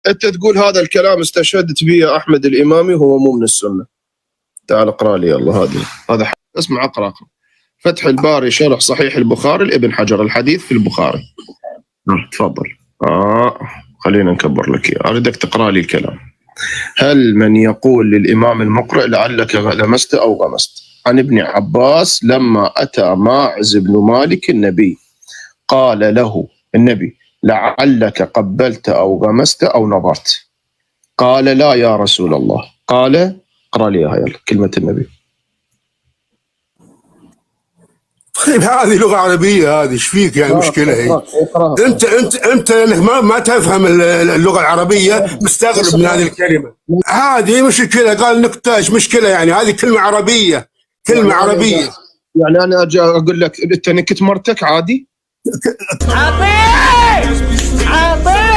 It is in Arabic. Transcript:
انت تقول هذا الكلام استشهدت به يا احمد الامامي هو مو من السنه. تعال اقرا لي يلا هذا اسمع اقرا. فتح الباري شرح صحيح البخاري لابن حجر، الحديث في البخاري. تفضل. خلينا نكبر لك اياه، اريدك تقرا لي الكلام. هل من يقول للامام المقرئ لعلك لمست او غمست؟ عن ابن عباس لما اتى ماعز بن مالك النبي قال له النبي لعلك قبلت او غمست او نظرت؟ قال لا يا رسول الله. قال اقرا لي يلا كلمه النبي. طيب هذه لغة عربية، هذه ايش فيك يعني؟ مشكلة هي. انت انك ما تفهم اللغة العربية، مستغرب من هذه الكلمة. هذه مشكلة، قال نكتة، ايش مشكلة يعني؟ هذه كلمة عربية، كلمة عربية. يعني انا اجي اقول لك انت نكت مرتك عادي؟ عطيه